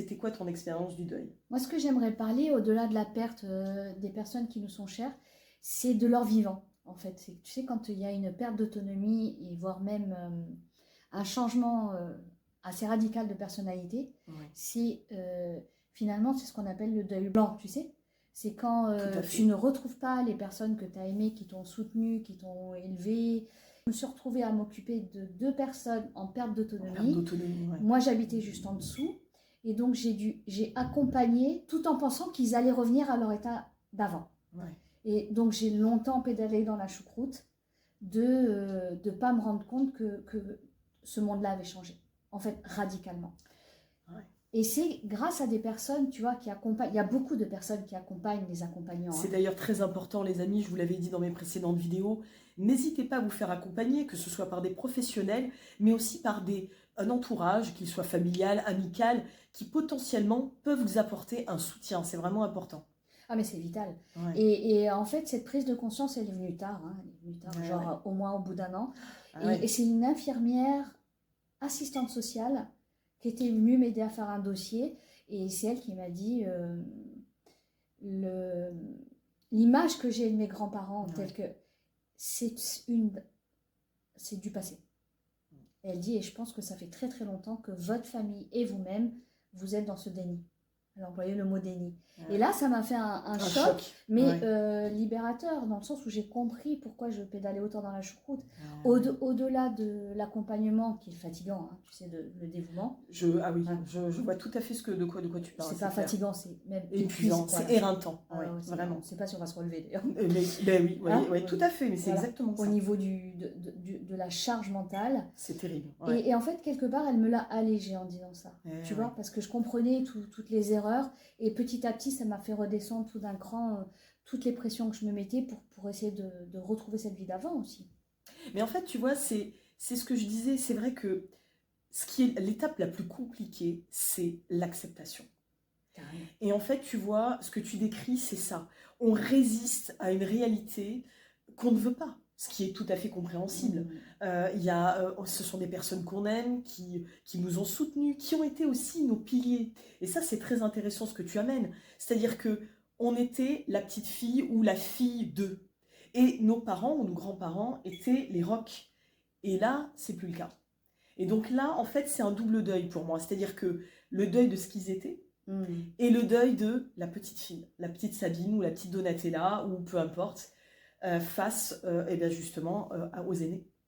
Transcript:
C'était quoi ton expérience du deuil? Moi, ce que j'aimerais parler, au-delà de la perte des personnes qui nous sont chères, c'est de leur vivant, en fait. Tu sais, quand il y a une perte d'autonomie, et voire même un changement assez radical de personnalité, Oui, c'est finalement, c'est ce qu'on appelle le deuil blanc, tu sais. C'est quand tout à tu fait. ne retrouves pas les personnes que tu as aimées, qui t'ont soutenu, qui t'ont élevé. Je me suis retrouvée à m'occuper de 2 personnes en perte En perte d'autonomie. d'autonomie, ouais. Moi, j'habitais juste en dessous. Et donc, j'ai accompagné tout en pensant qu'ils allaient revenir à leur état d'avant. Ouais. Et donc, j'ai longtemps pédalé dans la choucroute de ne pas me rendre compte que ce monde-là avait changé. En fait, radicalement. Ouais. Et c'est grâce à des personnes, tu vois, qui accompagnent. Il y a beaucoup de personnes qui accompagnent les accompagnants. C'est Hein. d'ailleurs très important, les amis, je vous l'avais dit dans mes précédentes vidéos. N'hésitez pas à vous faire accompagner, que ce soit par des professionnels, mais aussi par un entourage, qu'il soit familial, amical, qui potentiellement peuvent vous apporter un soutien. C'est vraiment important. Ah, mais c'est vital. Ouais. Et en fait, cette prise de conscience, elle est venue tard. Hein. Elle est venue tard, Ouais, genre ouais. au moins au bout d'1 an. Ah ouais. Et c'est une infirmière assistante sociale qui était venue m'aider à faire un dossier. Et c'est elle qui m'a dit le, l'image que j'ai de mes grands-parents, Ouais. telle que c'est du passé. Et elle dit, et je pense que ça fait très très longtemps que votre famille et vous-même, vous êtes dans ce déni. Elle a employé le mot déni. Ouais. Et là, ça m'a fait un choc, mais Ouais. libérateur, dans le sens où j'ai compris pourquoi je pédalais autant dans la choucroute. Ouais. Au-delà de l'accompagnement, qui est fatigant, hein, tu sais, le dévouement. Ah oui, Hein. je vois tout à fait de quoi tu parles. C'est pas clair. fatigant, c'est même Épuisant, épuisant. c'est éreintant, Ah ouais, ouais, vraiment. on ne sait pas si on va se relever d'ailleurs. Ben oui, Hein? ouais, tout à fait, mais c'est Voilà. exactement Au ça. niveau de la charge mentale. C'est terrible. Ouais. Et en fait, quelque part, elle me l'a allégé en disant ça. Tu vois, Ouais. parce que je comprenais toutes les erreurs. Et petit à petit, ça m'a fait redescendre tout d'un cran toutes les pressions que je me mettais pour essayer de retrouver cette vie d'avant aussi. Mais en fait, tu vois, c'est ce que je disais. C'est vrai que ce qui est l'étape la plus compliquée, c'est l'acceptation. Carrément. Et en fait, tu vois, ce que tu décris, c'est ça. On résiste à une réalité qu'on ne veut pas, ce qui est tout à fait compréhensible. Ce sont des personnes qu'on aime, qui nous ont soutenus, qui ont été aussi nos piliers. Et ça, c'est très intéressant ce que tu amènes. C'est-à-dire que on était la petite fille ou la fille d'eux. Et nos parents ou nos grands-parents étaient les rocs. Et là, c'est plus le cas. Et donc là, en fait, c'est un double deuil pour moi. C'est-à-dire que le deuil de ce qu'ils étaient, et le deuil de la petite fille, la petite Sabine ou la petite Donatella, ou peu importe, face eh bien justement aux aînés.